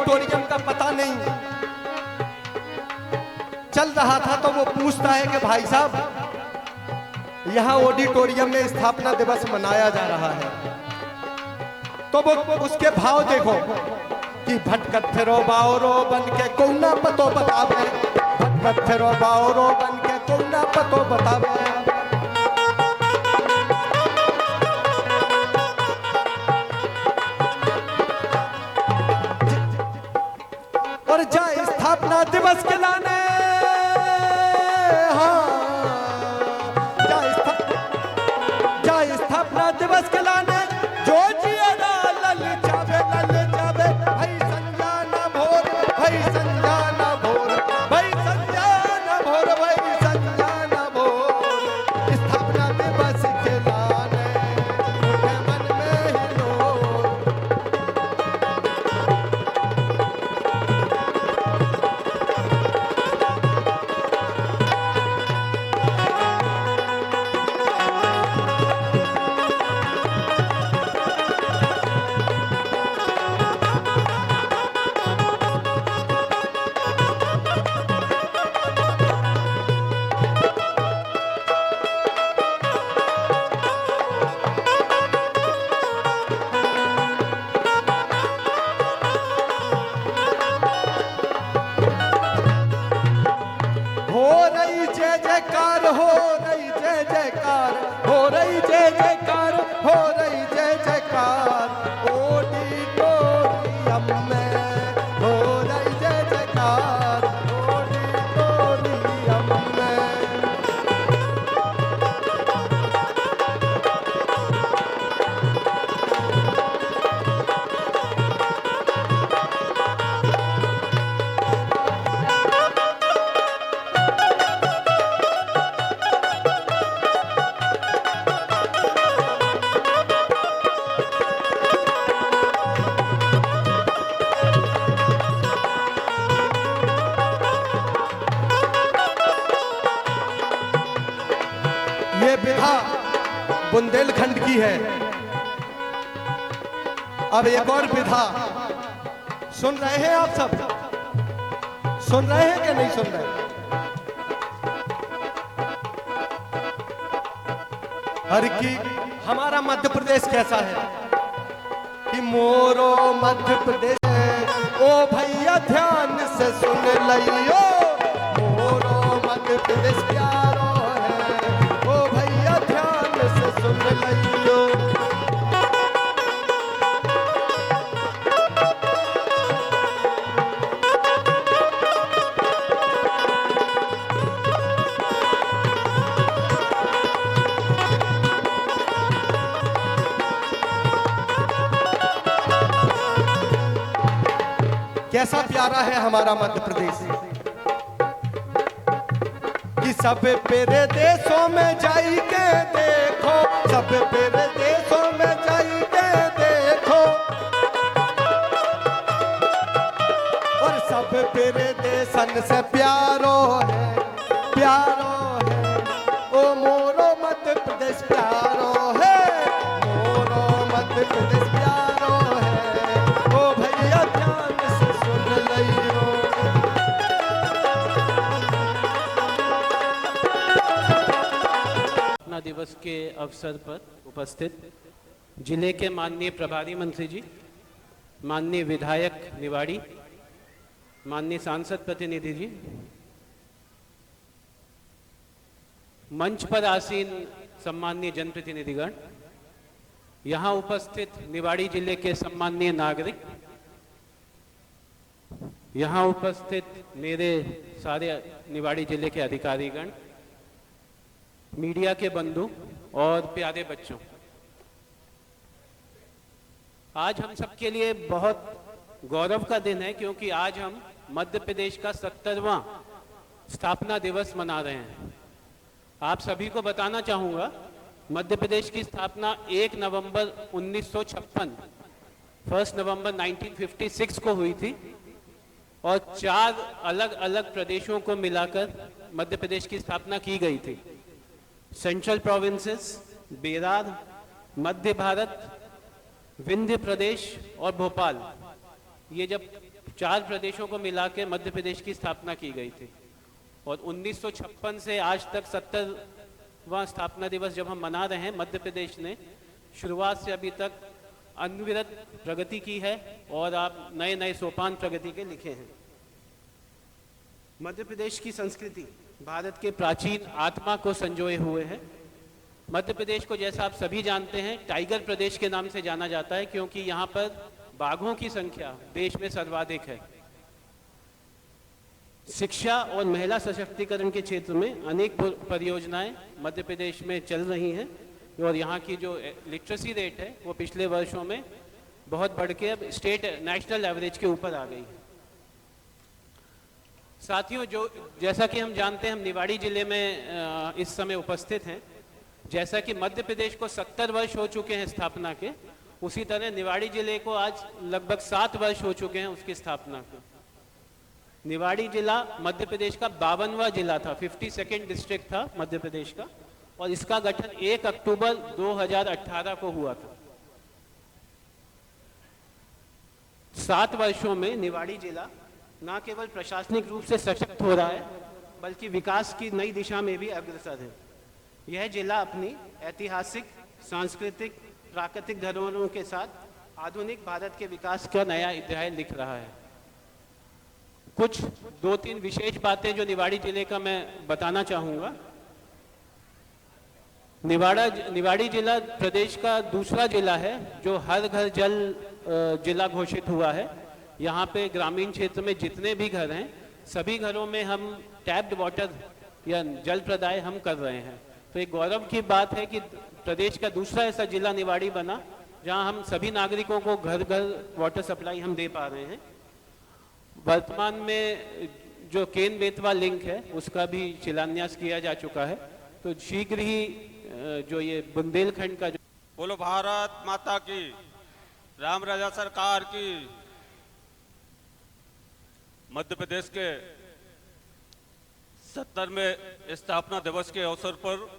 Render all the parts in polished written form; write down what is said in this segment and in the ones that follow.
Auditorium का पता नहीं चल रहा था, तो वो पूछता है कि भाई साहब यहाँ ऑडिटोरियम में स्थापना दिवस मनाया जा रहा है। तो वो उसके भाव देखो कि भटकत फिरो बावरो बन के कौना पतो बतावे, भटकत फिरो बावरो बन के कौना पतो बतावे। और जाए स्थापना दिवस के लाने, हाँ जाए स्थापना दिवस के लाने, जो जिया लल जावे भाई संजाना भोर, भाई संजाना भोर, भाई संजाना भोर, भाई संजाना भोर। स्थापना दिवस के लाने उठे मन में हिलोर। हो रही जय जयकार, हो रही जय जयकार, हो रही जय जयकार। ऑडिटोरियम में हो रही जय जयकार, ऑडिटोरियम में। ये विधा बुंदेलखंड की है। अब एक और विधा सुन रहे हैं आप सब, सुन रहे हैं कि नहीं सुन रहे? हर की हमारा मध्य प्रदेश कैसा है कि मोरो मध्य प्रदेश, ओ भैया ध्यान से सुन लियो, मोरो मध्य प्रदेश प्यारो है, ओ भैया ध्यान से सुन लियो। कैसा प्यारा है हमारा मध्य प्रदेश कि सब पेरे देशों में जाई के देखो, सब पेरे देशों में जाई के देखो, और सब पेरे देशन से प्यारो है, प्यारो है, ओ मोरो मध्य प्रदेश प्यारो है, मोरो मध्य प्रदेश प्यारो है, ओ भैया ध्यान से सुन लियो। स्थापना दिवस के अवसर पर उपस्थित जिले के माननीय प्रभारी मंत्री जी, माननीय विधायक निवाड़ी, माननीय सांसद प्रतिनिधि जी, मंच पर आसीन सम्माननीय जनप्रतिनिधिगण, यहाँ उपस्थित निवाड़ी जिले के सम्माननीय नागरिक, यहाँ उपस्थित मेरे सारे निवाड़ी जिले के अधिकारीगण, मीडिया के बंधु और प्यारे बच्चों, आज हम सबके लिए बहुत गौरव का दिन है क्योंकि आज हम मध्य प्रदेश का 70वां स्थापना दिवस मना रहे हैं। आप सभी को बताना चाहूँगा, मध्य प्रदेश की स्थापना 1 नवंबर 1956, 1 नवंबर 1956 को हुई थी और 4 अलग अलग प्रदेशों को मिलाकर मध्य प्रदेश की स्थापना की गई थी। सेंट्रल प्रोविंसेस, बेरार, मध्य भारत, विंध्य प्रदेश और भोपाल, ये जब 4 प्रदेशों को मिला के मध्य प्रदेश की स्थापना की गई थी। और 1956 से आज तक 70वां स्थापना दिवस जब हम मना रहे हैं, मध्य प्रदेश ने शुरुआत से अभी तक अनविरत प्रगति की है और आप नए नए सोपान प्रगति के लिखे हैं। मध्य प्रदेश की संस्कृति भारत के प्राचीन आत्मा को संजोए हुए है। मध्य प्रदेश को जैसा आप सभी जानते हैं टाइगर प्रदेश के नाम से जाना जाता है, क्योंकि यहाँ पर बाघों की संख्या देश में सर्वाधिक है। शिक्षा और महिला सशक्तिकरण के क्षेत्र में अनेक परियोजनाएं मध्य प्रदेश में चल रही हैं और यहाँ की जो लिटरेसी रेट है वो पिछले वर्षों में बहुत बढ़ के अब स्टेट नेशनल एवरेज के ऊपर आ गई है। साथियों, जो जैसा कि हम जानते हैं, हम निवाड़ी जिले में इस समय उपस्थित हैं। जैसा कि मध्य प्रदेश को 70 वर्ष हो चुके हैं स्थापना के, उसी तरह निवाड़ी जिले को आज लगभग 7 वर्ष हो चुके हैं उसकी स्थापना के। निवाड़ी जिला मध्य प्रदेश का 52वां जिला था, 52nd डिस्ट्रिक्ट था मध्य प्रदेश का, और इसका गठन 1 अक्टूबर 2018 को हुआ था। 7 वर्षों में निवाड़ी जिला न केवल प्रशासनिक रूप से सशक्त हो रहा है, बल्कि विकास की नई दिशा में भी अग्रसर है। यह जिला अपनी ऐतिहासिक, सांस्कृतिक, प्राकृतिक धरोहरों के साथ आधुनिक भारत के विकास का नया अध्याय लिख रहा है। कुछ 2-3 विशेष बातें जो निवाड़ी जिले का मैं बताना चाहूँगा। निवाड़ी जिला प्रदेश का दूसरा जिला है जो हर घर जल जिला घोषित हुआ है। यहाँ पे ग्रामीण क्षेत्र में जितने भी घर हैं, सभी घरों में हम टैप्ड वाटर या जल प्रदाय हम कर रहे हैं। तो एक गौरव की बात है कि प्रदेश का दूसरा ऐसा जिला निवाड़ी बना जहाँ हम सभी नागरिकों को घर घर वाटर सप्लाई हम दे पा रहे हैं। वर्तमान में जो केन बेतवा लिंक है उसका भी शिलान्यास किया जा चुका है। तो शीघ्र ही जो ये बुंदेलखंड का जो बोलो भारत माता की, राम राजा सरकार की। मध्य प्रदेश के 70वें स्थापना दिवस के अवसर पर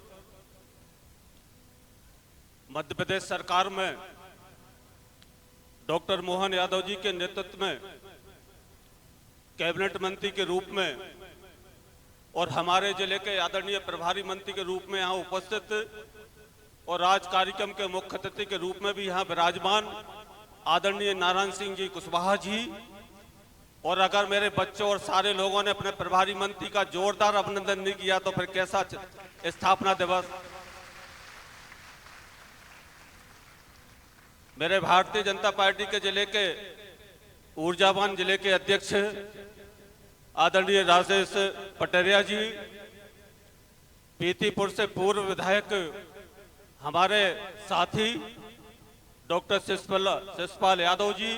मध्य प्रदेश सरकार में डॉक्टर मोहन यादव जी के नेतृत्व में कैबिनेट मंत्री के रूप में और हमारे जिले के आदरणीय प्रभारी मंत्री के रूप में यहाँ उपस्थित और आज कार्यक्रम के मुख्य अतिथि के रूप में भी यहाँ विराजमान आदरणीय नारायण सिंह जी कुशवाहा जी। और अगर मेरे बच्चों और सारे लोगों ने अपने प्रभारी मंत्री का जोरदार अभिनंदन नहीं किया तो फिर कैसा स्थापना दिवस। मेरे भारतीय जनता पार्टी के जिले के ऊर्जावान जिले के अध्यक्ष आदरणीय राजेश पटेरिया जी, पीतीपुर से पूर्व विधायक हमारे साथी डॉक्टर शिषपाल यादव जी,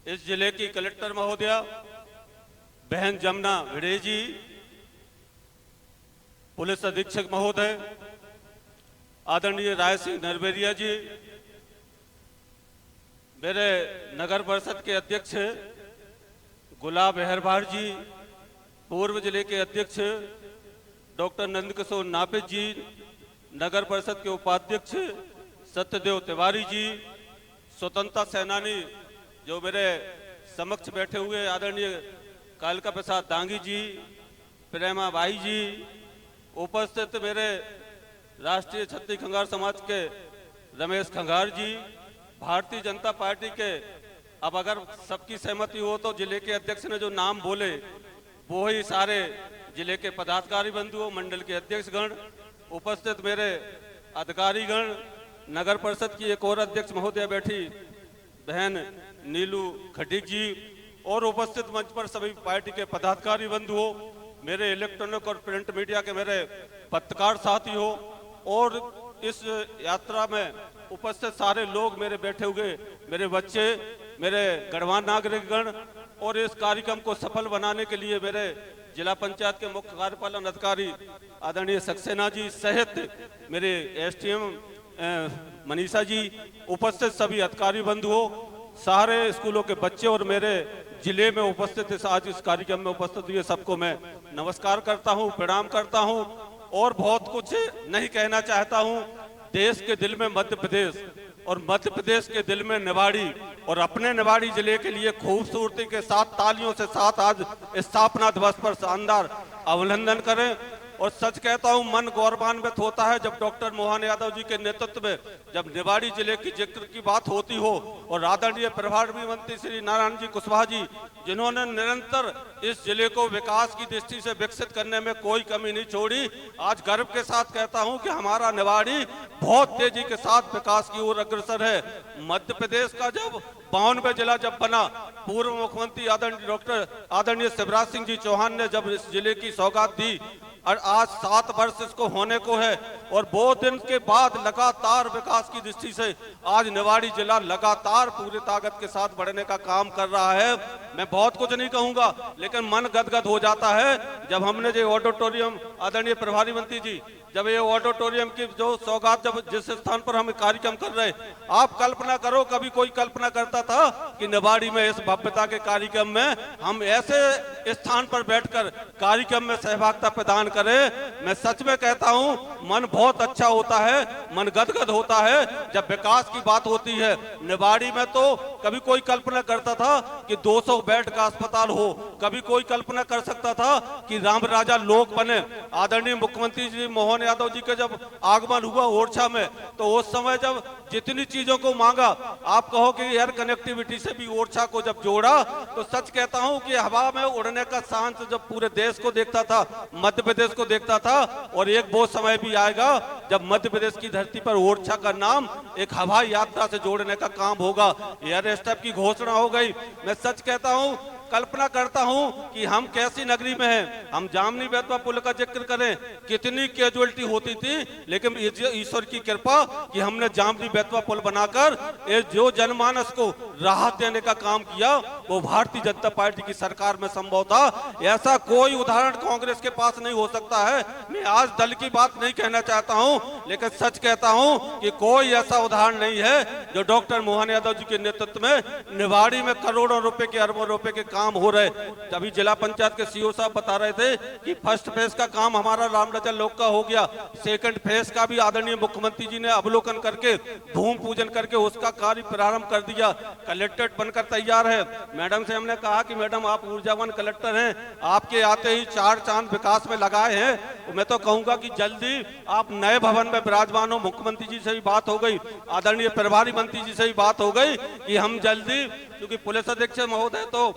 इस जिले की कलेक्टर महोदया बहन जमुना भिड़े जी, पुलिस अधीक्षक महोदय आदरणीय राय सिंह नरबेरिया जी, मेरे नगर परिषद के अध्यक्ष गुलाब अहरबार जी, पूर्व जिले के अध्यक्ष डॉक्टर नंदकिशोर नापित जी, नगर परिषद के उपाध्यक्ष सत्यदेव तिवारी जी, स्वतंत्रता सेनानी जो मेरे समक्ष बैठे हुए आदरणीय कालिका प्रसाद दांगी जी, प्रेमा बाई जी, उपस्थित मेरे राष्ट्रीय छत्तीस खंगार समाज के रमेश खंगार जी, भारतीय जनता पार्टी के, अब अगर सबकी सहमति हो तो जिले के अध्यक्ष ने जो नाम बोले वो ही सारे जिले के पदाधिकारी बंधुओं, मंडल के अध्यक्षगण, उपस्थित मेरे अधिकारीगण, नगर परिषद की एक और अध्यक्ष महोदया बैठी बहन नीलू खटीक जी, और उपस्थित मंच पर सभी पार्टी के पदाधिकारी बंधुओं, मेरे इलेक्ट्रॉनिक और प्रिंट मीडिया के मेरे पत्रकार साथियों, और इस यात्रा में उपस्थित सारे लोग, मेरे बैठे हुए मेरे बच्चे, मेरे गणमान्य नागरिकगण, और इस कार्यक्रम को सफल बनाने के लिए मेरे जिला पंचायत के मुख्य कार्यपालन अधिकारी आदरणीय सक्सेना जी सहित मेरे एसटीएम मनीषा जी, उपस्थित सभी अधिकारी बंधुओं, सारे स्कूलों के बच्चे और मेरे जिले में उपस्थित इस आज इस कार्यक्रम में उपस्थित हुए सबको मैं नमस्कार करता हूं, प्रणाम करता हूं और बहुत कुछ नहीं कहना चाहता हूं। देश के दिल में मध्य प्रदेश और मध्य प्रदेश के दिल में निवाड़ी और अपने निवाड़ी जिले के लिए खूबसूरती के साथ तालियों से साथ आज स्थापना दिवस पर शानदार अभिनंदन करें। और सच कहता हूं, मन गौरवान्वित होता है जब डॉक्टर मोहन यादव जी के नेतृत्व में जब निवाड़ी जिले की जिक्र की बात होती हो और आदरणीय प्रभारी मंत्री श्री नारायण जी कुशवाहा जी, जिन्होंने निरंतर इस जिले को विकास की दृष्टि से विकसित करने में कोई कमी नहीं छोड़ी। आज गर्व के साथ कहता हूं कि हमारा निवाड़ी बहुत तेजी के साथ विकास की ओर अग्रसर है। मध्य प्रदेश का जब 52वां जिला जब बना, पूर्व मुख्यमंत्री आदरणीय शिवराज सिंह जी चौहान ने जब इस जिले की सौगात दी और आज 7 वर्ष इसको होने को है और वो दिन के बाद लगातार विकास की दृष्टि से आज निवाड़ी जिला लगातार पूरी ताकत के साथ बढ़ने का काम कर रहा है। मैं बहुत कुछ नहीं कहूंगा, लेकिन मन गदगद हो जाता है जब हमने जो ऑडिटोरियम, आदरणीय प्रभारी मंत्री जी, जब ये ऑडिटोरियम की जो सौगात जब जिस स्थान पर हम कार्यक्रम कर रहे, आप कल्पना करो, कभी कोई कल्पना करता था कि निवाड़ी में इस भव्यता के कार्यक्रम में हम ऐसे स्थान पर बैठकर कार्यक्रम में सहभागिता प्रदान करें। मैं सच में कहता हूं, मन बहुत अच्छा होता है, मन गदगद होता है जब विकास की बात होती है। निवाड़ी में तो कभी कोई कल्पना करता था कि 200 बेड का अस्पताल हो, कभी कोई कल्पना कर सकता था कि राम राजा लोक बने। आदरणीय मुख्यमंत्री जी मोहन यादव जी का जब आगमन हुआ ओरछा में, तो उस समय जब जितनी चीजों को मांगा, आप कहो कि एयर कनेक्टिविटी से भी ओरछा को जब जोड़ा, तो सच कहता हूं कि हवा में उड़ने का सांस जब पूरे देश को देखता था, मध्य प्रदेश को देखता था। और एक वो समय भी आएगा जब मध्य प्रदेश की धरती पर ओरछा का नाम एक हवाई यात्रा से जोड़ने का काम होगा। एयर स्टेप की घोषणा हो गई। मैं सच कहता हूं, कल्पना करता हूं कि हम कैसी नगरी में हैं। हम जामनी बेतवा पुल का जिक्र करें, कितनी कैजुअलिटी होती थी, लेकिन ईश्वर की कृपा कि हमने जामनी बेतवा पुल बनाकर ये जो जनमानस को राहत देने का काम किया, वो भारतीय जनता पार्टी की सरकार में संभव था। ऐसा कोई उदाहरण कांग्रेस के पास नहीं हो सकता है। मैं आज दल की बात नहीं कहना चाहता हूं, लेकिन सच कहता हूं कि कोई ऐसा उदाहरण नहीं है जो डॉक्टर मोहन यादव जी के नेतृत्व में निवाड़ी में करोड़ों रुपए के, अरबों रुपए के काम हो रहे। तभी जिला पंचायत के सीओ साहब बता रहे थे कि फर्स्ट फेज का काम हमारा रामराजा लोक का हो गया, सेकंड फेज का भी आदरणीय मुख्यमंत्री जी ने अवलोकन करके भूमि पूजन करके उसका कार्य प्रारंभ कर दिया। कलेक्ट्रेट बनकर तैयार है। मैडम से हमने कहा कि मैडम आप ऊर्जावान कलेक्टर हैं, आपके आते ही 4 चांद विकास में लगाए हैं। मैं तो कहूंगा कि जल्दी आप नए भवन में विराजमान हो। मुख्यमंत्री जी से भी बात हो गई, आदरणीय प्रभारी मंत्री जी से भी बात हो गई कि हम जल्दी, क्योंकि पुलिस अधीक्षक महोदय तो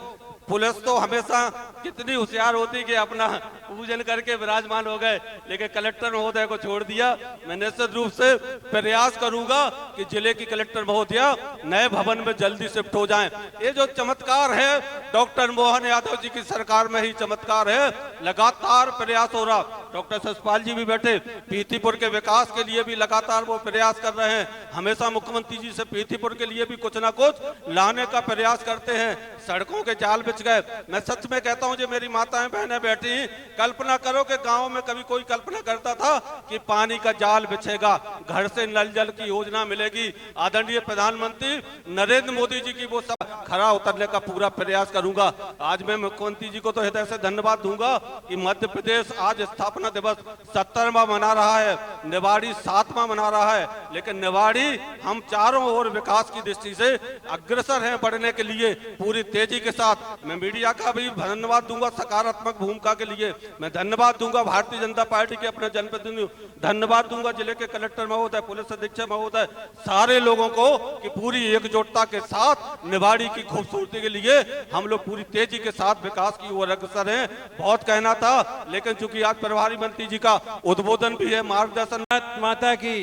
पुलिस तो हमेशा कितनी होशियार होती कि अपना पूजन करके विराजमान हो गए, लेकिन कलेक्टर महोदय को छोड़ दिया। मैं निश्चित रूप से प्रयास करूंगा कि जिले की कलेक्टर महोदया नए भवन में जल्दी शिफ्ट हो जाएं। ये जो चमत्कार है डॉक्टर मोहन यादव जी की सरकार में ही चमत्कार है। लगातार प्रयास हो रहा। डॉक्टर सतपाल जी भी बैठे, पीथीपुर के विकास के लिए भी लगातार वो प्रयास कर रहे हैं। हमेशा मुख्यमंत्री जी से पीथीपुर के लिए भी कुछ ना कुछ लाने का प्रयास करते हैं। सड़कों के जाल बिछ गए। मैं सच में कहता हूं, जो मेरी माताएं बहनें बैठी, कल्पना करो कि गांव में कभी कोई कल्पना करता था कि पानी का जाल बिछेगा, घर से नल जल की योजना मिलेगी। आदरणीय प्रधानमंत्री नरेंद्र मोदी जी की वो सब खरा उतरने का पूरा प्रयास करूंगा। आज मैं मुख्यमंत्री जी को तो हृदय से धन्यवाद दूंगा कि मध्य प्रदेश आज स्थापना दिवस 70वां मना रहा है, निवाड़ी 7वां मना रहा है, लेकिन निवाड़ी हम चारों ओर विकास की दृष्टि से अग्रसर हैं बढ़ने के लिए पूरी तेजी के साथ। मैं मीडिया का भी धन्यवाद दूंगा सकारात्मक भूमिका के लिए। मैं धन्यवाद दूंगा भारतीय जनता पार्टी के अपने जनप्रतिनिधियों, धन्यवाद दूंगा जिले के कलेक्टर महोदय, पुलिस अधीक्षक महोदय, सारे लोगों को कि पूरी एकजुटता के साथ निवाड़ी की खूबसूरती के लिए हम लोग पूरी तेजी के साथ विकास की ओर अग्रसर हैं। बहुत कहना था, लेकिन चूंकि आज प्रभारी मंत्री जी का उद्बोधन भी है, मार्गदर्शन। माता की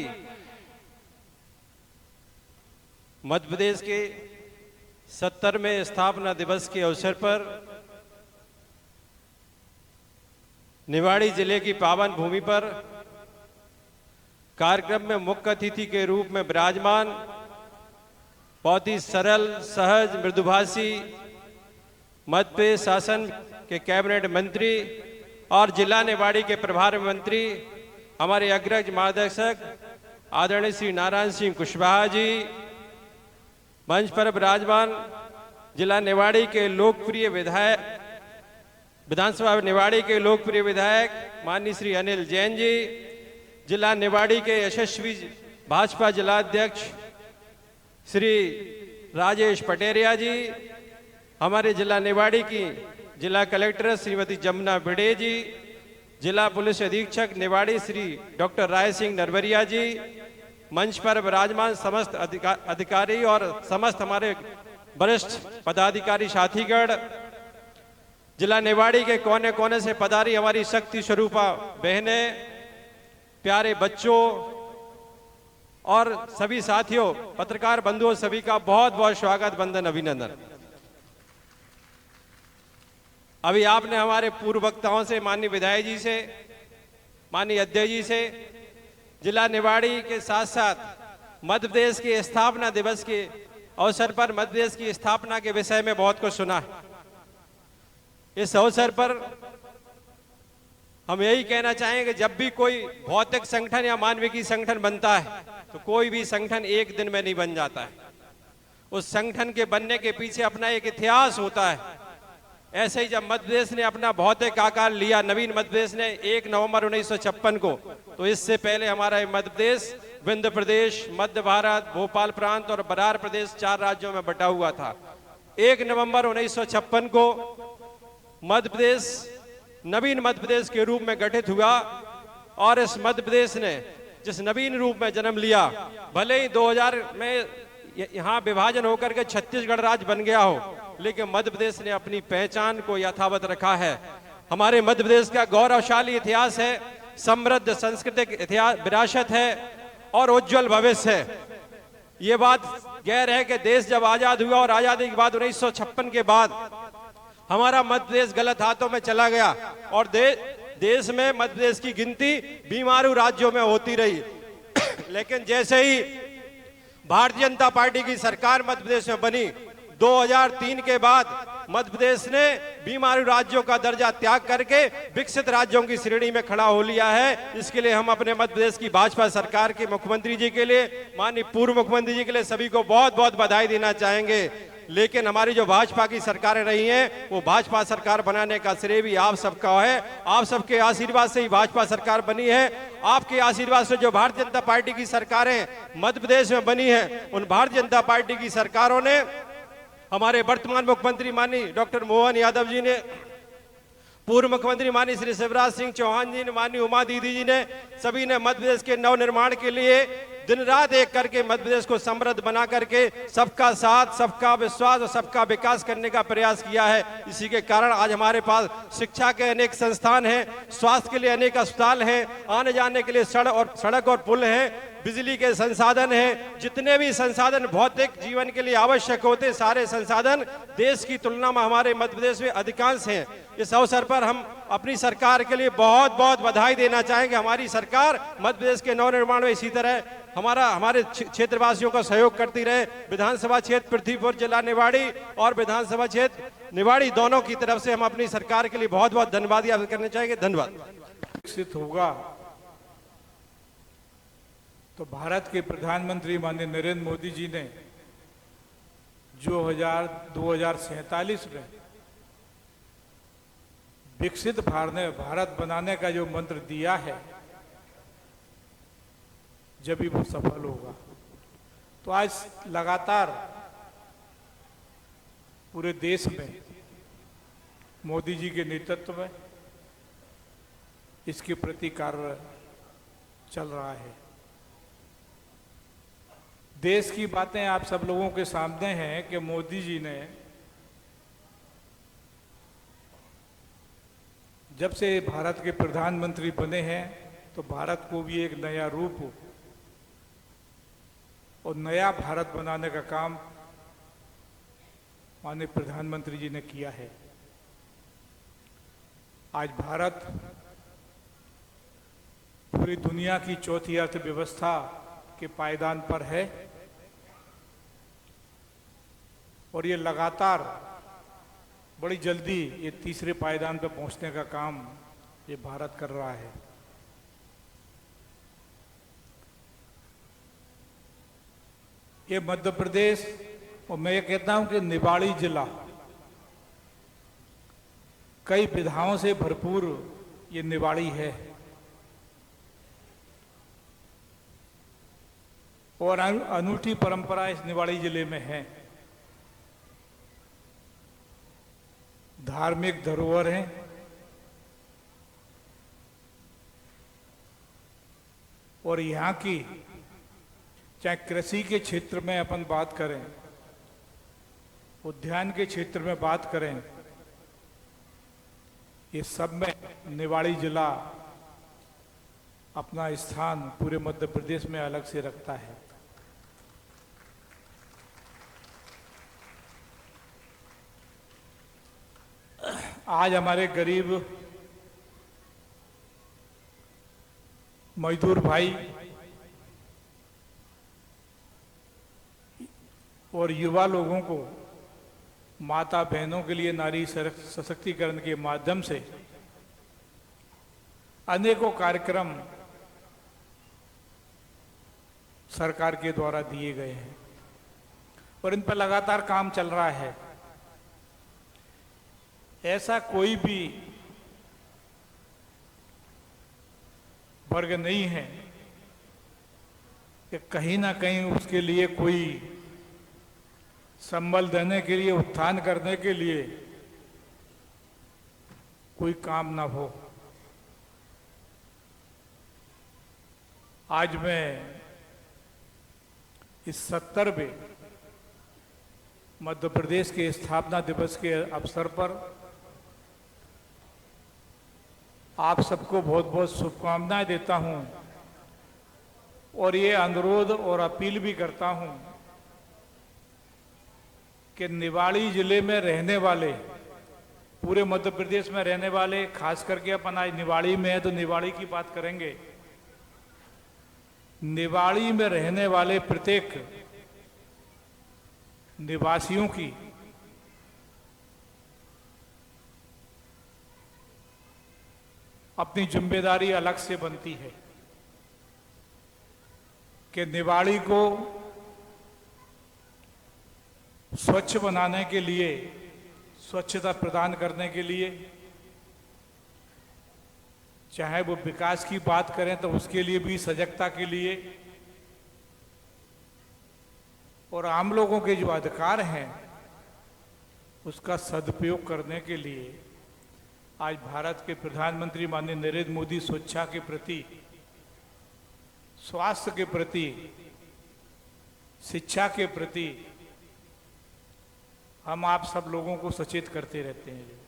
मध्य प्रदेश के 70वें स्थापना दिवस के अवसर पर निवाड़ी जिले की पावन भूमि पर कार्यक्रम में मुख्य अतिथि के रूप में विराजमान बहुत ही सरल, सहज, मृदुभाषी मध्य प्रदेश शासन के कैबिनेट मंत्री और जिला निवाड़ी के प्रभारी मंत्री हमारे अग्रज मार्गदर्शक आदरणीय श्री नारायण सिंह कुशवाहा जी, मंच पर विराजमान जिला निवाड़ी के लोकप्रिय विधायक, विधानसभा निवाड़ी के लोकप्रिय विधायक माननीय श्री अनिल जैन जी, जिला निवाड़ी के यशस्वी भाजपा जिलाध्यक्ष श्री राजेश पटेरिया जी, हमारे जिला निवाड़ी की जिला कलेक्टर श्रीमती जमुना भिड़े जी, जिला पुलिस अधीक्षक निवाड़ी श्री डॉक्टर राय सिंह नरवरिया जी, मंच पर विराजमान समस्त अधिकारी और समस्त हमारे वरिष्ठ पदाधिकारी साथीगण, जिला निवाड़ी के कोने कोने से पधारी हमारी शक्ति स्वरूपा बहनें, प्यारे बच्चों और सभी साथियों, पत्रकार बंधुओं, सभी का बहुत बहुत स्वागत, वंदन, अभिनंदन। अभी आपने हमारे पूर्व वक्ताओं से, माननीय विधायक जी से, माननीय अध्यक्ष जी से जिला निवाड़ी के साथ साथ मध्य प्रदेश के स्थापना दिवस के अवसर पर मध्य प्रदेश की स्थापना के विषय में बहुत कुछ सुना है। इस अवसर पर हम यही कहना चाहेंगे, जब भी कोई भौतिक संगठन या मानविकी संगठन बनता है तो कोई भी संगठन एक दिन में नहीं बन जाता है। उस संगठन के बनने के पीछे अपना एक इतिहास होता है। ऐसे ही जब मध्य प्रदेश ने अपना भौतिक आकार लिया, नवीन मध्य प्रदेश ने 1 नवंबर 1956 को, तो इससे पहले हमारा मध्य प्रदेश विंध्य प्रदेश, मध्य भारत, भोपाल प्रांत और बरार प्रदेश 4 राज्यों में बटा हुआ था। 1 नवंबर 1956 को मध्य प्रदेश नवीन मध्य प्रदेश के रूप में गठित हुआ और इस मध्य प्रदेश ने जिस नवीन रूप में जन्म लिया, भले ही 2000 में यहाँ विभाजन होकर के छत्तीसगढ़ राज्य बन गया हो, लेकिन मध्य प्रदेश ने अपनी पहचान को यथावत रखा है। हमारे मध्य प्रदेश का गौरवशाली इतिहास है, समृद्ध सांस्कृतिक इतिहास विरासत है और उज्जवल भविष्य है। ये बात गैर है कि देश जब आजाद हुआ और आजादी के बाद 1956 के बाद हमारा मध्य प्रदेश गलत हाथों में चला गया और देश में मध्य प्रदेश की गिनती बीमारू राज्यों में होती रही। लेकिन जैसे ही भारतीय जनता पार्टी की सरकार मध्य प्रदेश में बनी, 2003 के बाद मध्य प्रदेश ने बीमारू राज्यों का दर्जा त्याग करके विकसित राज्यों की श्रेणी में खड़ा हो लिया है। इसके लिए हम अपने मध्य प्रदेश की भाजपा सरकार के मुख्यमंत्री जी के लिए, माननीय पूर्व मुख्यमंत्री जी के लिए सभी को बहुत बहुत बधाई देना चाहेंगे। लेकिन हमारी जो भाजपा की सरकारें रही हैं, वो भाजपा सरकार बनाने का श्रेय भी आप सबका है। आप सबके आशीर्वाद से ही भाजपा सरकार बनी है। आपके आशीर्वाद से जो भारतीय जनता पार्टी की सरकारें मध्य प्रदेश में बनी है, उन भारतीय जनता पार्टी की सरकारों ने, हमारे वर्तमान मुख्यमंत्री माननीय डॉक्टर मोहन यादव जी ने, पूर्व मुख्यमंत्री माननीय श्री शिवराज सिंह चौहान जी ने, माननीय उमा दीदी जी ने, सभी ने मध्य प्रदेश के नवनिर्माण के लिए दिन रात एक करके मध्य प्रदेश को समृद्ध बना करके सबका साथ, सबका विश्वास और सबका विकास करने का प्रयास किया है। इसी के कारण आज हमारे पास शिक्षा के अनेक संस्थान हैं, स्वास्थ्य के लिए अनेक अस्पताल हैं, आने जाने के लिए सड़क और पुल हैं, बिजली के संसाधन हैं। जितने भी संसाधन भौतिक जीवन के लिए आवश्यक होते, सारे संसाधन देश की तुलना में हमारे मध्य प्रदेश में अधिकांश हैं। इस अवसर पर हम अपनी सरकार के लिए बहुत बहुत बधाई देना चाहेंगे। हमारी सरकार मध्य प्रदेश के नवनिर्माण में इसी तरह हमारे क्षेत्रवासियों का सहयोग करती रहे। विधानसभा क्षेत्र पृथ्वीपुर, जिला निवाड़ी और विधानसभा क्षेत्र निवाड़ी, दोनों की तरफ से हम अपनी सरकार के लिए बहुत बहुत धन्यवाद ज्ञापित करना चाहेंगे। धन्यवाद। विकसित होगा तो भारत के प्रधानमंत्री माननीय नरेंद्र मोदी जी ने जो 2047 में विकसित भारत बनाने का जो मंत्र दिया है, जब भी वो सफल होगा, तो आज लगातार पूरे देश में मोदी जी के नेतृत्व में इसके प्रति कार्य चल रहा है। देश की बातें आप सब लोगों के सामने हैं कि मोदी जी ने जब से भारत के प्रधानमंत्री बने हैं तो भारत को भी एक नया रूप और नया भारत बनाने का काम माननीय प्रधानमंत्री जी ने किया है। आज भारत पूरी दुनिया की चौथी अर्थव्यवस्था के पायदान पर है और ये लगातार बड़ी जल्दी ये तीसरे पायदान पर पहुंचने का काम ये भारत कर रहा है। ये मध्य प्रदेश, और मैं ये कहता हूं कि निवाड़ी जिला कई विधाओं से भरपूर ये निवाड़ी है। और अनूठी परंपरा इस निवाड़ी जिले में है। धार्मिक धरोहर है, और यहाँ की चाहे कृषि के क्षेत्र में अपन बात करें, उद्यान के क्षेत्र में बात करें, ये सब में निवाड़ी जिला अपना स्थान पूरे मध्य प्रदेश में अलग से रखता है। आज हमारे गरीब मजदूर भाई और युवा लोगों को माता बहनों के लिए नारी सशक्तिकरण के माध्यम से अनेकों कार्यक्रम सरकार के द्वारा दिए गए हैं और इन पर लगातार काम चल रहा है। ऐसा कोई भी वर्ग नहीं है कि कहीं ना कहीं उसके लिए कोई संबल देने के लिए, उत्थान करने के लिए कोई काम ना हो। आज मैं इस 70वें मध्य प्रदेश के स्थापना दिवस के अवसर पर आप सबको बहुत बहुत शुभकामनाएं देता हूं और ये अनुरोध और अपील भी करता हूं कि निवाड़ी जिले में रहने वाले, पूरे मध्य प्रदेश में रहने वाले, खास करके अपन आज निवाड़ी में है तो निवाड़ी की बात करेंगे। निवाड़ी में रहने वाले प्रत्येक निवासियों की अपनी जिम्मेदारी अलग से बनती है कि निवाड़ी को स्वच्छ बनाने के लिए, स्वच्छता प्रदान करने के लिए, चाहे वो विकास की बात करें तो उसके लिए भी सजगता के लिए, और आम लोगों के जो अधिकार हैं उसका सदुपयोग करने के लिए आज भारत के प्रधानमंत्री माननीय नरेंद्र मोदी स्वच्छता के प्रति, स्वास्थ्य के प्रति, शिक्षा के प्रति हम आप सब लोगों को सचेत करते रहते हैं।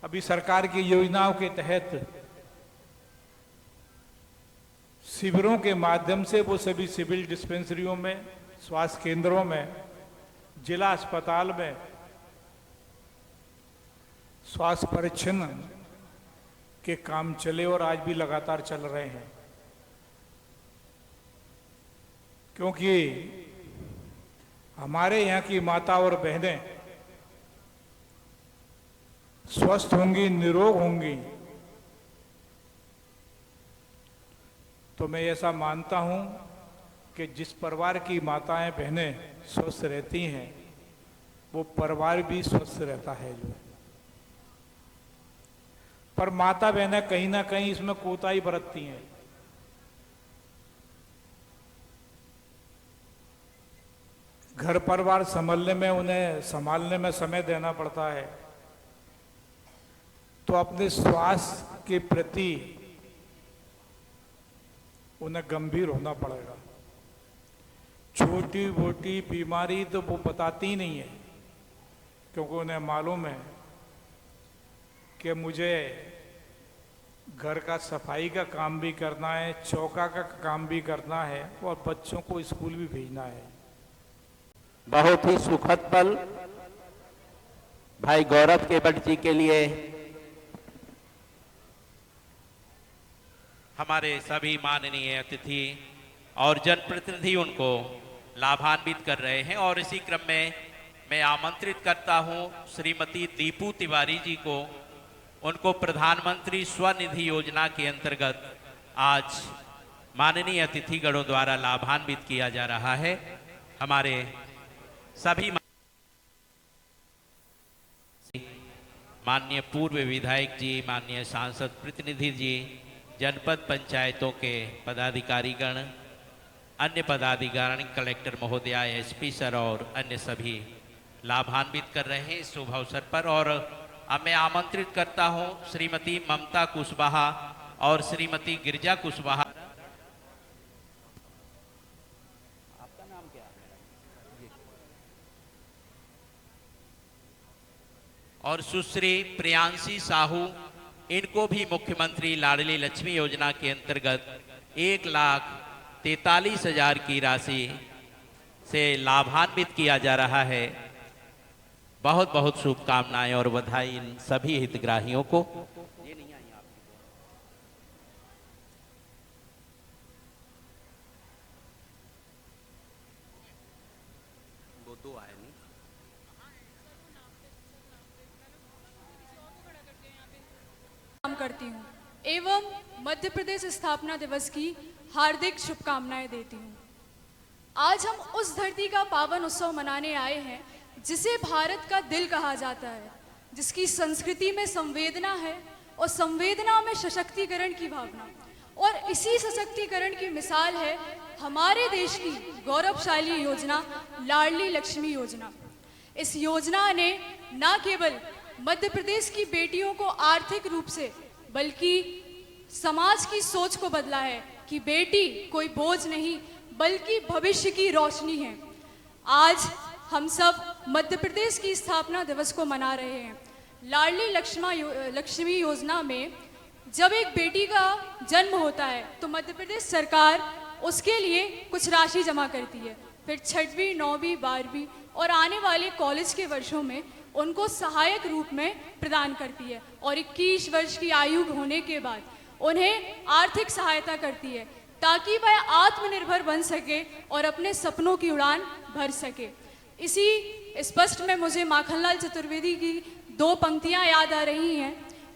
अभी सरकार की योजनाओं के तहत शिविरों के माध्यम से वो सभी सिविल डिस्पेंसरियों में, स्वास्थ्य केंद्रों में, जिला अस्पताल में स्वास्थ्य परीक्षण के काम चले और आज भी लगातार चल रहे हैं, क्योंकि हमारे यहाँ की माता और बहनें स्वस्थ होंगी, निरोग होंगी, तो मैं ऐसा मानता हूं कि जिस परिवार की माताएं बहनें स्वस्थ रहती हैं वो परिवार भी स्वस्थ रहता है। जो पर माता बहनें कहीं ना कहीं इसमें कोताही बरतती हैं। घर परिवार संभालने में, उन्हें संभालने में समय देना पड़ता है, तो अपने स्वास्थ्य के प्रति उन्हें गंभीर होना पड़ेगा। छोटी मोटी बीमारी तो वो बताती ही नहीं है, क्योंकि उन्हें मालूम है कि मुझे घर का सफाई का काम भी करना है, चौका का काम भी करना है और बच्चों को स्कूल भी भेजना है। बहुत ही सुखद पल भाई गौरव केवट जी के लिए हमारे सभी माननीय अतिथि और जनप्रतिनिधि उनको लाभान्वित कर रहे हैं और इसी क्रम में मैं आमंत्रित करता हूं श्रीमती दीपू तिवारी जी को। उनको प्रधानमंत्री स्वनिधि योजना के अंतर्गत आज माननीय अतिथिगणों द्वारा लाभान्वित किया जा रहा है। हमारे सभी माननीय पूर्व विधायक जी, माननीय सांसद प्रतिनिधि जी, जनपद पंचायतों के पदाधिकारीगण, अन्य पदाधिकारी, कलेक्टर महोदया, एसपी सर और अन्य सभी लाभान्वित कर रहे हैं इस शुभ अवसर पर। और अब मैं आमंत्रित करता हूं श्रीमती ममता कुशवाहा और श्रीमती गिरिजा कुशवाहा। आपका नाम क्या है? और सुश्री प्रियांशी साहू, इनको भी मुख्यमंत्री लाडली लक्ष्मी योजना के अंतर्गत 1,43,000 की राशि से लाभान्वित किया जा रहा है। बहुत बहुत शुभकामनाएं और बधाई इन सभी हितग्राहियों को। ये नहीं आई आपकी, वो दो आए नहीं। काम करती हूँ एवं मध्य प्रदेश स्थापना दिवस की हार्दिक शुभकामनाएं देती हूँ। आज हम उस धरती का पावन उत्सव मनाने आए हैं जिसे भारत का दिल कहा जाता है, जिसकी संस्कृति में संवेदना है और संवेदना में सशक्तिकरण की भावना, और इसी सशक्तिकरण की मिसाल है हमारे देश की गौरवशाली योजना लाडली लक्ष्मी योजना। इस योजना ने न केवल मध्य प्रदेश की बेटियों को आर्थिक रूप से बल्कि समाज की सोच को बदला है कि बेटी कोई बोझ नहीं बल्कि भविष्य की रोशनी है। आज हम सब मध्य प्रदेश की स्थापना दिवस को मना रहे हैं। लाडली लक्ष्मी योजना में जब एक बेटी का जन्म होता है तो मध्य प्रदेश सरकार उसके लिए कुछ राशि जमा करती है, फिर 6वीं, 9वीं, 12वीं और आने वाले कॉलेज के वर्षों में उनको सहायक रूप में प्रदान करती है, और 21 वर्ष की आयु होने के बाद उन्हें आर्थिक सहायता करती है ताकि वह आत्मनिर्भर बन सके और अपने सपनों की उड़ान भर सके। इसी स्पष्ट में मुझे माखनलाल चतुर्वेदी की 2 पंक्तियां याद आ रही हैं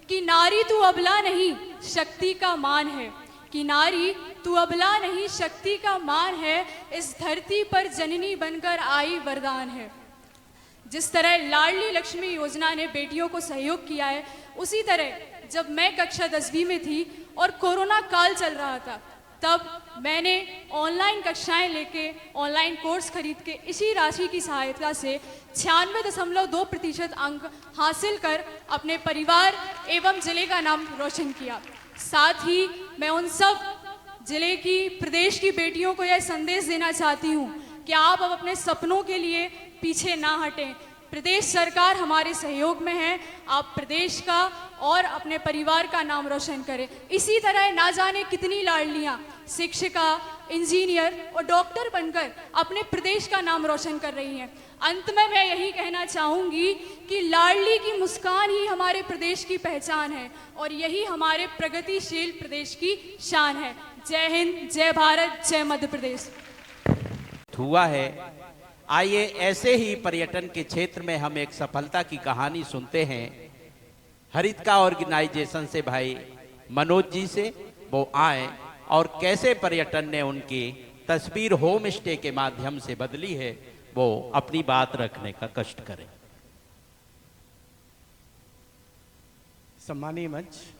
कि नारी तू अबला नहीं शक्ति का मान है, कि नारी तू अबला नहीं शक्ति का मान है, इस धरती पर जननी बनकर आई वरदान है। जिस तरह लाडली लक्ष्मी योजना ने बेटियों को सहयोग किया है, उसी तरह जब मैं कक्षा 10वीं में थी और कोरोना काल चल रहा था, तब मैंने ऑनलाइन कक्षाएं लेके ऑनलाइन कोर्स खरीद के इसी राशि की सहायता से 96.2% अंक हासिल कर अपने परिवार एवं जिले का नाम रोशन किया। साथ ही मैं उन सब जिले की, प्रदेश की बेटियों को यह संदेश देना चाहती हूँ कि आप अब अपने सपनों के लिए पीछे ना हटें। प्रदेश सरकार हमारे सहयोग में है, आप प्रदेश का और अपने परिवार का नाम रोशन करें। इसी तरह ना जाने कितनी लाडलियां शिक्षिका, इंजीनियर और डॉक्टर बनकर अपने प्रदेश का नाम रोशन कर रही हैं। अंत में मैं यही कहना चाहूँगी कि लाडली की मुस्कान ही हमारे प्रदेश की पहचान है और यही हमारे प्रगतिशील प्रदेश की शान है। जय हिंद, जय भारत, जय मध्य प्रदेश। हुआ है। आइए ऐसे ही पर्यटन के क्षेत्र में हम एक सफलता की कहानी सुनते हैं हरितका ऑर्गेनाइजेशन से भाई मनोज जी से। वो आए और कैसे पर्यटन ने उनकी तस्वीर होम स्टे के माध्यम से बदली है, वो अपनी बात रखने का कष्ट करें। सम्मानीय मंच,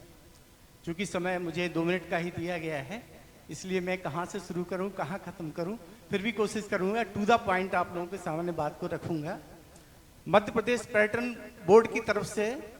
चूंकि समय मुझे 2 मिनट का ही दिया गया है, इसलिए मैं कहाँ से शुरू करूँ, कहाँ खत्म करूँ, फिर भी कोशिश करूँगा टू द पॉइंट आप लोगों के सामने बात को रखूँगा। मध्य प्रदेश पर्यटन बोर्ड की तरफ से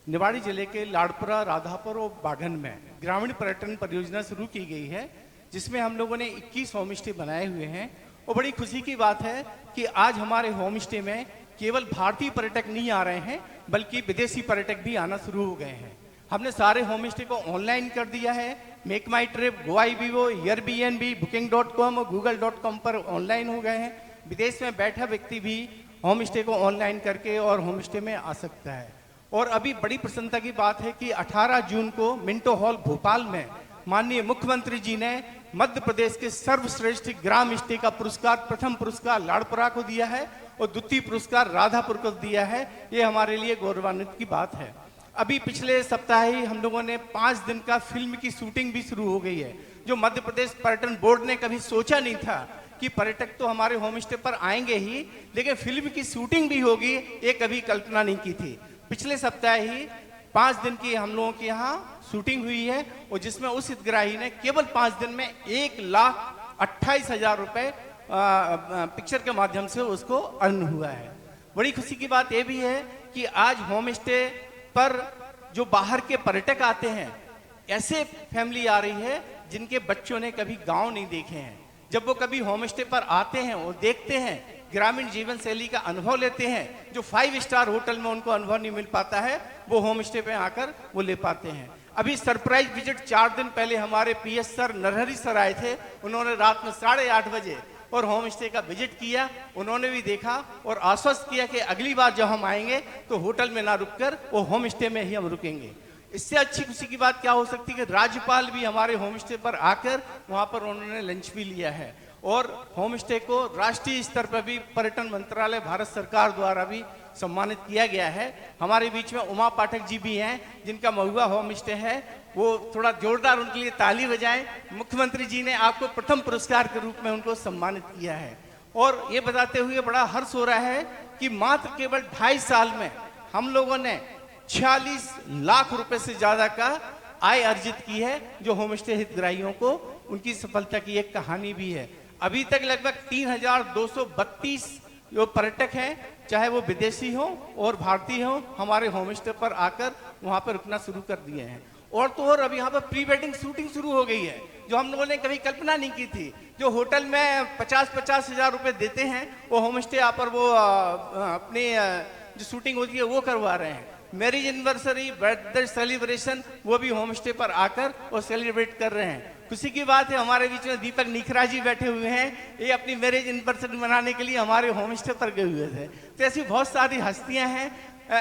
निवाड़ी जिले के लाड़पुरा, राधापुर और बाघन में ग्रामीण पर्यटन परियोजना शुरू की गई है, जिसमें हम लोगों ने 21 होम स्टे बनाए हुए हैं। और बड़ी खुशी की बात है कि आज हमारे होम स्टे में केवल भारतीय पर्यटक नहीं आ रहे हैं, बल्कि विदेशी पर्यटक भी आना शुरू हो गए हैं। हमने सारे होम स्टे को ऑनलाइन कर दिया है। मेक माई ट्रिप, गोआईबीबो, एयरबीएनबी, booking.com और google.com पर ऑनलाइन हो गए हैं। विदेश में बैठा व्यक्ति भी होम स्टे को ऑनलाइन करके और होम स्टे में आ सकता है। और अभी बड़ी प्रसन्नता की बात है कि 18 जून को मिंटो हॉल भोपाल में माननीय मुख्यमंत्री जी ने मध्य प्रदेश के सर्वश्रेष्ठ ग्राम स्टे का पुरस्कार, प्रथम पुरस्कार लाड़पुरा को दिया है और द्वितीय पुरस्कार राधापुर को दिया है। ये हमारे लिए गौरवान्वित की बात है। अभी पिछले सप्ताह ही हम लोगों ने 5 दिन का फिल्म की शूटिंग भी शुरू हो गई है, जो मध्य प्रदेश पर्यटन बोर्ड ने कभी सोचा नहीं था कि पर्यटक तो हमारे होम स्टे पर आएंगे ही, लेकिन फिल्म की शूटिंग भी होगी, ये कभी कल्पना नहीं की थी। पिछले सप्ताह ही 5 दिन की हम लोगों के यहाँ शूटिंग हुई है और जिसमें उस हितग्राही ने केवल 5 दिन में 1,28,000 रुपए पिक्चर के माध्यम से उसको अर्न हुआ है। बड़ी खुशी की बात यह भी है कि आज होम स्टे पर जो बाहर के पर्यटक आते हैं, ऐसे फैमिली आ रही है जिनके बच्चों ने कभी गांव नहीं देखे हैं। जब वो कभी होम स्टे पर आते हैं और देखते हैं, ग्रामीण जीवन शैली का अनुभव लेते हैं, जो 5 स्टार होटल में उनको अनुभव नहीं मिल पाता है, वो होम स्टे पे आकर वो ले पाते हैं। अभी सरप्राइज विजिट 4 दिन पहले हमारे PS सर नरहरी सर आए थे। उन्होंने रात में 8:30 बजे और होम स्टे का विजिट किया। उन्होंने भी देखा और आश्वस्त किया कि अगली बार जब हम आएंगे तो होटल में ना रुककर वो होम स्टे में ही हम रुकेंगे। इससे अच्छी खुशी की बात क्या हो सकती है कि राज्यपाल भी हमारे होम स्टे पर आकर वहां पर उन्होंने लंच भी लिया है और होम स्टे को राष्ट्रीय स्तर पर भी पर्यटन मंत्रालय भारत सरकार द्वारा भी सम्मानित किया गया है। हमारे बीच में उमा पाठक जी भी हैं जिनका महुआ होम स्टे है। वो थोड़ा जोरदार उनके लिए ताली बजाएं। मुख्यमंत्री जी ने आपको प्रथम पुरस्कार के रूप में उनको सम्मानित किया है। और ये बताते हुए बड़ा हर्ष हो रहा है कि मात्र केवल 2.5 साल में हम लोगों ने 46 लाख रुपए से ज्यादा का आय अर्जित की है, जो होम स्टे हितग्राहियों को उनकी सफलता की एक कहानी भी है। अभी तक लगभग 3,232 जो पर्यटक हैं, चाहे वो विदेशी हो और भारतीय हो, हमारे होम स्टे पर आकर वहां पर रुकना शुरू कर दिए हैं। और तो और अब यहाँ पर प्री वेडिंग शूटिंग शुरू हो गई है, जो हम लोगों ने कभी कल्पना नहीं की थी। जो होटल में 50-50 हजार रुपए देते हैं, वो होम स्टे यहाँ पर वो अपनी जो शूटिंग होती है वो करवा रहे हैं। मैरिज एनिवर्सरी, बर्थडे सेलिब्रेशन, वो भी होम स्टे पर आकर और सेलिब्रेट कर रहे हैं। खुशी की बात है हमारे बीच में दीपक निखरा जी बैठे हुए हैं। ये अपनी मैरिज एनिवर्सरी मनाने के लिए हमारे होम स्टे पर गए हुए थे। तो ऐसी बहुत सारी हस्तियां हैं।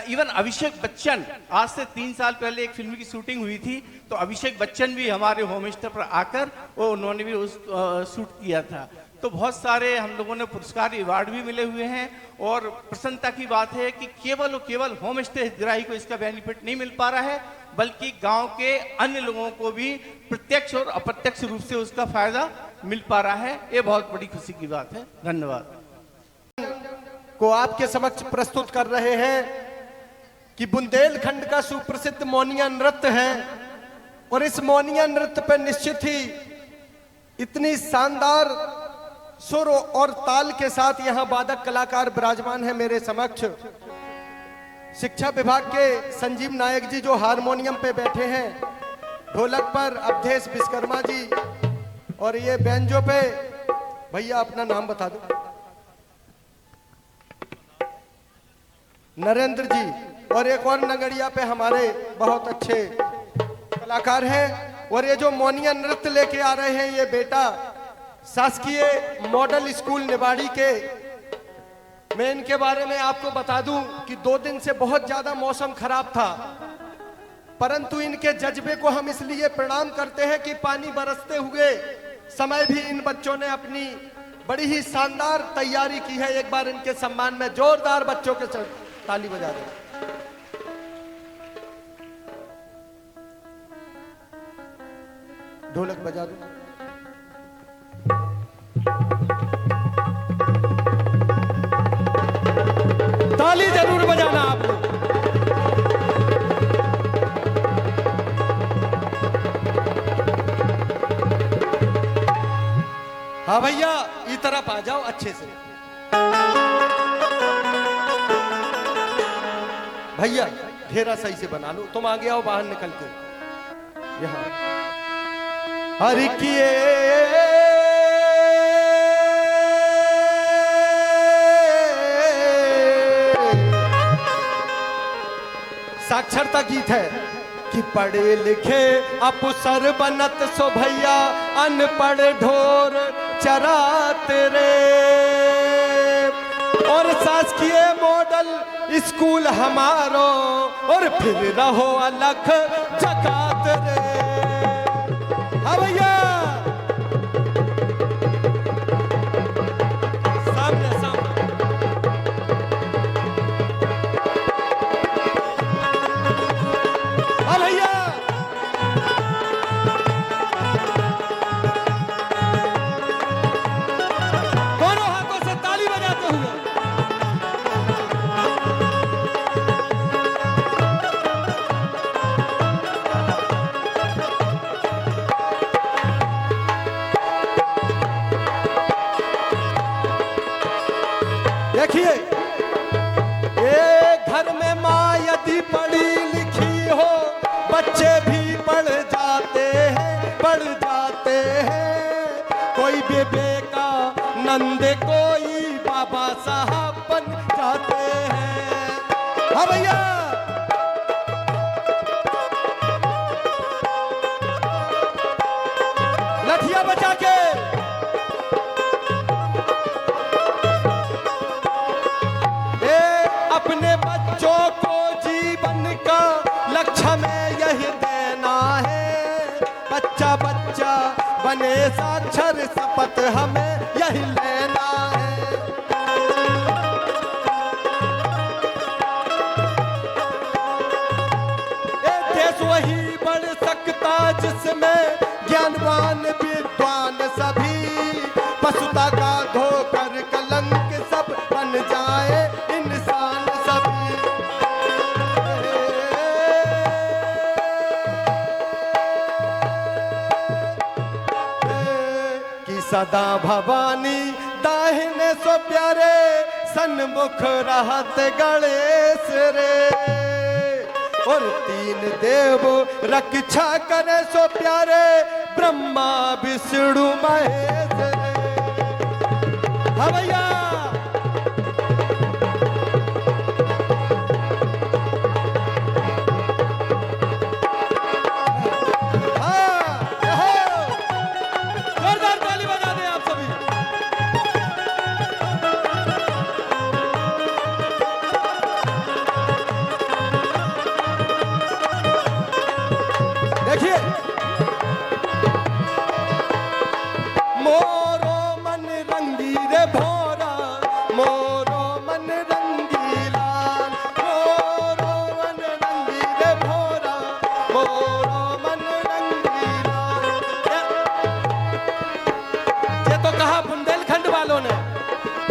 इवन अभिषेक बच्चन, आज से 3 साल पहले एक फिल्म की शूटिंग हुई थी, तो अभिषेक बच्चन भी हमारे होम स्टे पर आकर वो उन्होंने भी उस शूट किया था। तो बहुत सारे हम लोगों ने पुरस्कार, अवार्ड भी मिले हुए हैं। और प्रसन्नता की बात है कि केवल और केवल होम स्टे हितग्राही को इसका बेनिफिट नहीं मिल पा रहा है, बल्कि गांव के अन्य लोगों को भी प्रत्यक्ष और अप्रत्यक्ष रूप से उसका फायदा मिल पा रहा है। ये बहुत बड़ी खुशी की बात है। धन्यवाद। को आपके समक्ष प्रस्तुत कर रहे हैं कि बुंदेलखंड का सुप्रसिद्ध मोनिया नृत्य है और इस मोनिया नृत्य पर निश्चित ही इतनी शानदार सुर और ताल के साथ यहाँ वादक कलाकार विराजमान है मेरे समक्ष। शिक्षा विभाग के संजीव नायक जी जो हारमोनियम पे बैठे हैं, ढोलक पर अवधेश विश्वकर्मा जी, और ये बैंजो पे भैया अपना नाम बता दो, नरेंद्र जी, और एक और नगड़िया पे हमारे बहुत अच्छे कलाकार हैं। और ये जो मोनिया नृत्य लेके आ रहे हैं, ये बेटा शासकीय मॉडल स्कूल निवाड़ी के। मैं इनके बारे में आपको बता दूं कि 2 दिन से बहुत ज्यादा मौसम खराब था, परंतु इनके जज्बे को हम इसलिए प्रणाम करते हैं कि पानी बरसते हुए समय भी इन बच्चों ने अपनी बड़ी ही शानदार तैयारी की है। एक बार इनके सम्मान में जोरदार बच्चों के साथ ताली बजा दें। ढोलक बजा दो। ताली जरूर बजाना आप लोग। हाँ भैया, इस तरफ आ जाओ अच्छे से। भैया घेरा सही से बना लो। तुम आगे आओ, बाहर निकल के यहाँ। हर किए साक्षरता गीत है कि पढ़े लिखे अफसर बनत सो भैया, अनपढ़ ढोर चराते रे। और शासकीय मॉडल स्कूल हमारो, और फिर रहो अलग जगात रे। हाँ भैया, सामने सामने। हाँ भैया, दोनों हाथों से ताली बजाते हुए। घर में माँ यदि पढ़ी लिखी हो, बच्चे भी पढ़ जाते हैं, पढ़ जाते हैं। कोई विवेकानंद, कोई बाबा साहब बन जाते हैं। हाँ भैया, लठिया बचा के अपने बच्चों को जीवन का लक्ष्य में यही देना है। बच्चा बच्चा बने साक्षर, शपथ हमें यही लेना है। ये देश वही बढ़ सकता जिसमें ज्ञानवान विद्वान सभी पशुता का धोकर कलंक सब बन जाए इंसान सभी। कि सदा भवानी दाहिने सो प्यारे, सन्मुख रहत गणेश रे। और तीन देव रक्षा करे सो प्यारे, ब्रह्मा विष्णु महेश रे। हाँ भैया, जोरदार ताली बजा दें आप सभी। देखिए, मोरो मन रंगी रे भोरा, मोरो मन रंगी लाल, मोरो मन रंगी रे भोरा, मोरो मन रंगी लाल। ये तो कहा बुंदेलखंड वालों ने।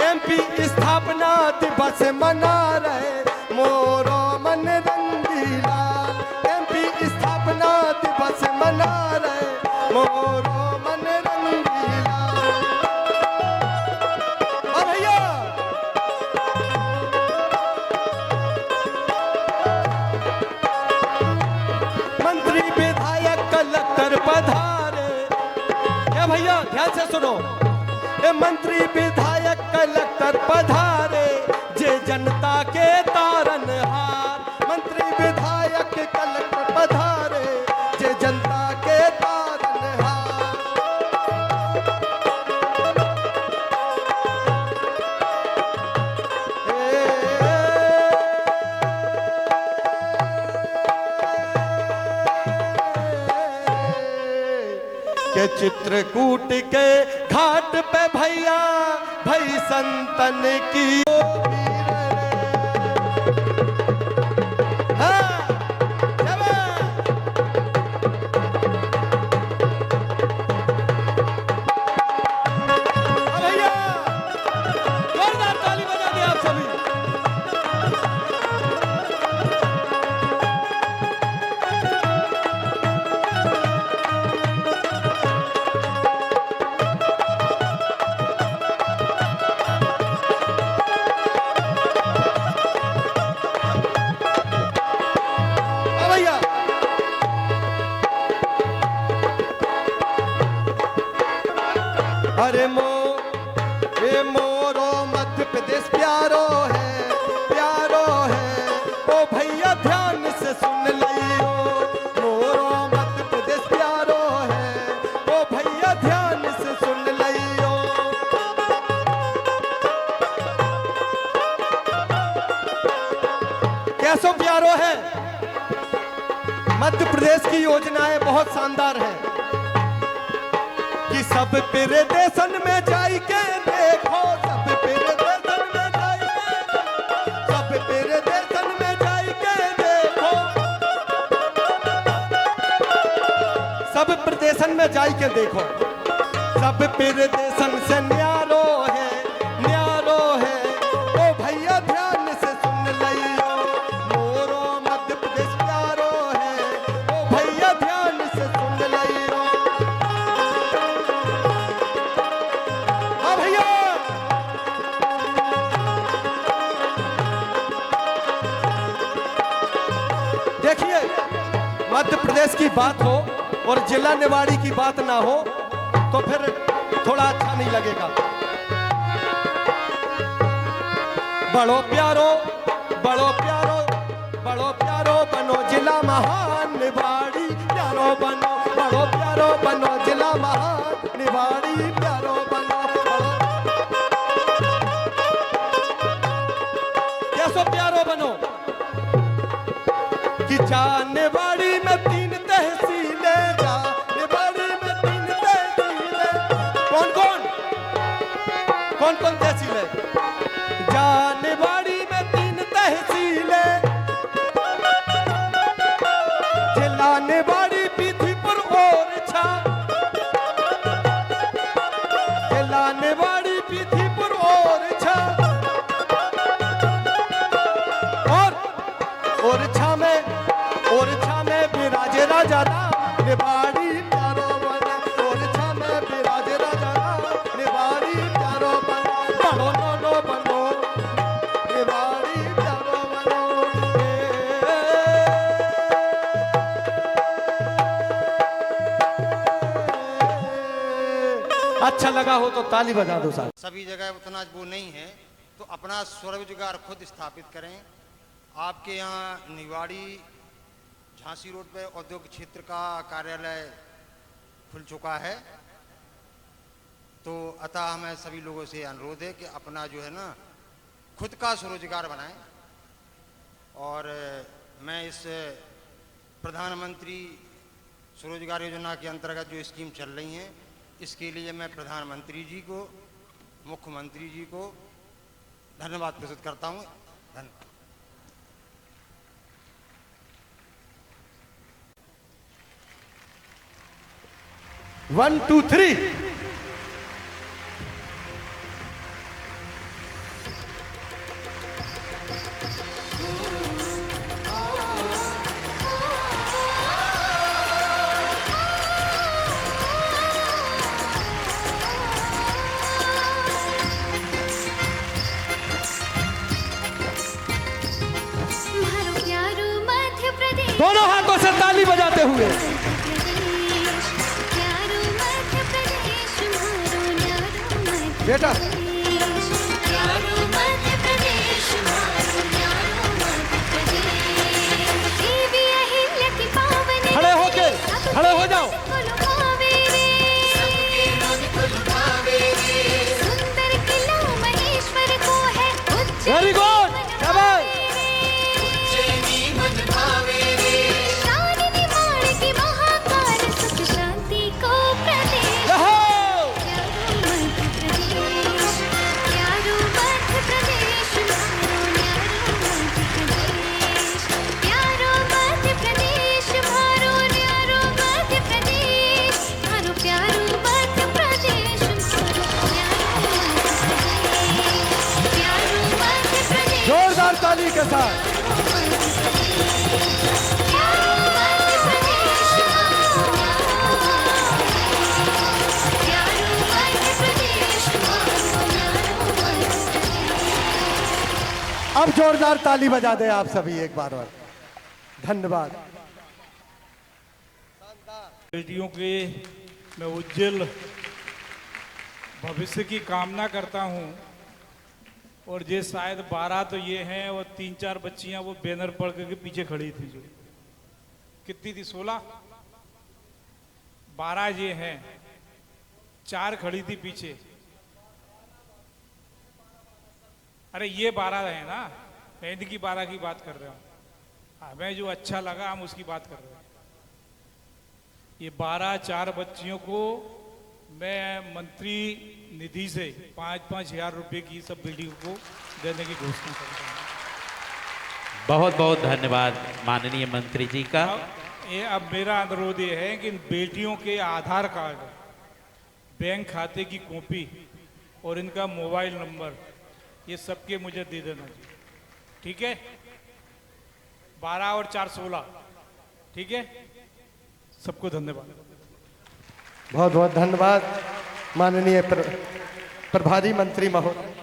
एमपी स्थापना दिवस मना रहे, मोरो मन रंगी लाल। एमपी स्थापना दिवस मना रहे, मोरो मन रंगी लाल। और भैया, मंत्री विधायक कलेक्टर पधारे। क्या भैया ध्यान से सुनो, ये मंत्री विधायक कलेक्टर पधारे, जे जनता के तारनहार। मंत्री विधायक कलेक्टर पधारे, जे जनता के तारनहार। के चित्रकूट के घाट पे भैया भई संतन की अरे ये मोरो मध्य प्रदेश प्यारो है, प्यारो है। ओ भैया ध्यान से सुन लियो, मोरो मध्य प्रदेश प्यारो है। ओ भैया ध्यान से सुन लियो। कैसो प्यारो है। मध्य प्रदेश की योजनाएं बहुत शानदार हैं कि सब प्रदेशन में जाई के देखो, सब प्रदेशन में जाई के, सब प्रदेशन में जाई के देखो, सब प्रदेशन में जाई के देखो। सब प्रदेशन से न्यारो है, न्यारो है। ओ भैया ध्यान से सुन लियो, मोरो मध्य प्रदेश प्यारो है। ओ भैया ध्यान से सुन लियो। मध्य प्रदेश की बात हो और जिला निवाड़ी की बात ना हो तो फिर थोड़ा अच्छा नहीं लगेगा। बड़ो प्यारो बड़ो प्यारो बड़ो प्यारो बनो जिला महान निवाड़ी प्यारो बनो, बड़ो प्यारो बनो जिला महान निवाड़ी प्यारो बनो। कैसो प्यारो बनो कि जानवाड़ी में 3 तहसीलें, जानवाड़ी में 3 तहसीलें। कौन कौन कौन कौन तहसीलें? जानवाड़ी में 3 तहसीलें, जिला निवाड़ी पीथीपुर ओरछा, जिला निवाड़ी पीथीपुर ओरछा। और ओरछा में विराजे राजा राम निवाड़ी प्यारो बने, ओरछा में विराजे राजा राम निवाड़ी प्यारो बने। बड़ो नो बनो निवाड़ी प्यारो बनो। अच्छा लगा हो तो ताली बजा दो साहब। सभी जगह उतना वो नहीं है तो अपना स्वरोजगार खुद स्थापित करें। आपके यहाँ निवाड़ी झांसी रोड पे औद्योगिक क्षेत्र का कार्यालय खुल चुका है, तो अतः हमें सभी लोगों से अनुरोध है कि अपना जो है ना खुद का स्वरोजगार बनाएं। और मैं इस प्रधानमंत्री स्वरोजगार योजना के अंतर्गत जो स्कीम चल रही हैं, इसके लिए मैं प्रधानमंत्री जी को, मुख्यमंत्री जी को धन्यवाद प्रस्तुत करता हूँ। धन्यवाद। 1 2 3। दोनों हाथों से ताली बजाते हुए बेटा खड़े हो जाओ। वेरी गुड, जोरदार ताली के साथ। अब जोरदार ताली बजा दे आप सभी एक बार और। धन्यवाद। बेटियों के मैं उज्जवल भविष्य की कामना करता हूं। और ये शायद 12 तो ये हैं और 3-4 बच्चियां वो बैनर पढ़ के पीछे खड़ी थी। जो कितनी थी? 16। 12 ये हैं, 4 खड़ी थी पीछे। अरे ये 12 है ना, मैं इनकी 12 की बात कर रहा हूँ। हमें जो अच्छा लगा हम उसकी बात कर रहे हैं। ये 4 बच्चियों को मैं मंत्री निधि से 5-5 हजार रुपए की सब बेटियों को देने की घोषणा करता हूँ। बहुत बहुत धन्यवाद माननीय मंत्री जी का। अब मेरा अनुरोध ये है कि इन बेटियों के आधार कार्ड, बैंक खाते की कॉपी और इनका मोबाइल नंबर ये सबके मुझे दे देना जी। ठीक है? 12 और 4 16। ठीक है? सबको धन्यवाद। बहुत बहुत धन्यवाद माननीय प्रभारी मंत्री महोदय।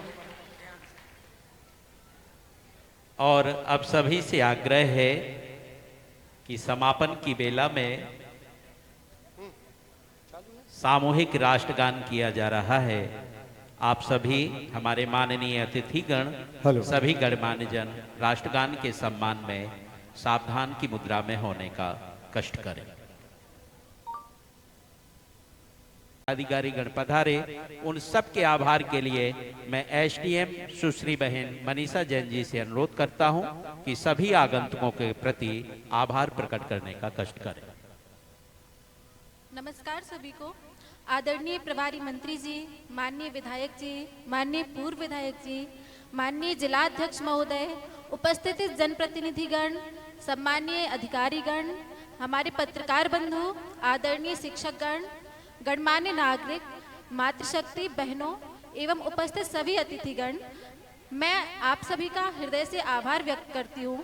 और अब सभी से आग्रह है कि समापन की बेला में सामूहिक राष्ट्रगान किया जा रहा है। आप सभी हमारे माननीय अतिथिगण, सभी गणमान्य जन राष्ट्रगान के सम्मान में सावधान की मुद्रा में होने का कष्ट करें। अधिकारी गण पधारे, उन सब के आभार के लिए मैं एसडीएम सुश्री बहन मनीषा जैन जी से अनुरोध करता हूं कि सभी आगंतुकों के प्रति आभार प्रकट करने का कष्ट करें। नमस्कार सभी को। आदरणीय प्रभारी मंत्री जी, माननीय विधायक जी, माननीय पूर्व विधायक जी, माननीय जिलाध्यक्ष महोदय, उपस्थित जनप्रतिनिधिगण, सम्मानीय अधिकारीगण, हमारे पत्रकार बंधु, आदरणीय शिक्षकगण, गणमान्य नागरिक, मातृशक्ति बहनों एवं उपस्थित सभी अतिथिगण, मैं आप सभी का हृदय से आभार व्यक्त करती हूँ।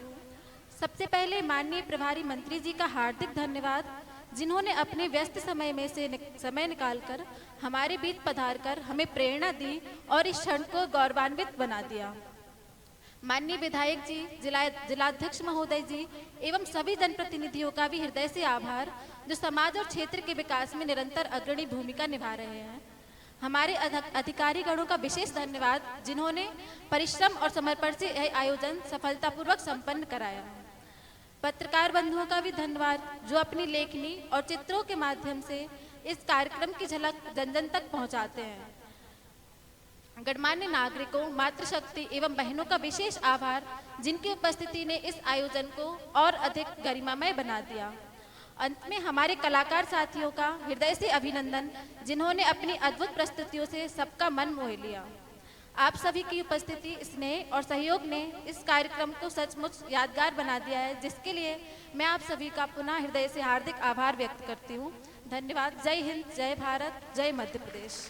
सबसे पहले माननीय प्रभारी मंत्री जी का हार्दिक धन्यवाद, जिन्होंने अपने व्यस्त समय में से समय निकालकर हमारे बीच पधारकर हमें प्रेरणा दी और इस क्षण को गौरवान्वित बना दिया। माननीय विधायक जी, जिलाध्यक्ष महोदय जी एवं सभी जनप्रतिनिधियों का भी हृदय से आभार, जो समाज और क्षेत्र के विकास में निरंतर अग्रणी भूमिका निभा रहे हैं। हमारे अधिकारी गणों का विशेष धन्यवाद, जिन्होंने परिश्रम और समर्पण से यह आयोजन सफलतापूर्वक संपन्न कराया। पत्रकार बंधुओं का भी धन्यवाद, जो अपनी लेखनी और चित्रों के माध्यम से इस कार्यक्रम की झलक जन जन तक पहुंचाते हैं। गणमान्य नागरिकों, मातृशक्ति एवं बहनों का विशेष आभार, जिनकी उपस्थिति ने इस आयोजन को और अधिक गरिमामय बना दिया। अंत में हमारे कलाकार साथियों का हृदय से अभिनंदन, जिन्होंने अपनी अद्भुत प्रस्तुतियों से सबका मन मोह लिया। आप सभी की उपस्थिति, स्नेह और सहयोग ने इस कार्यक्रम को सचमुच यादगार बना दिया है, जिसके लिए मैं आप सभी का पुनः हृदय से हार्दिक आभार व्यक्त करती हूँ। धन्यवाद। जय हिंद, जय भारत, जय मध्य प्रदेश।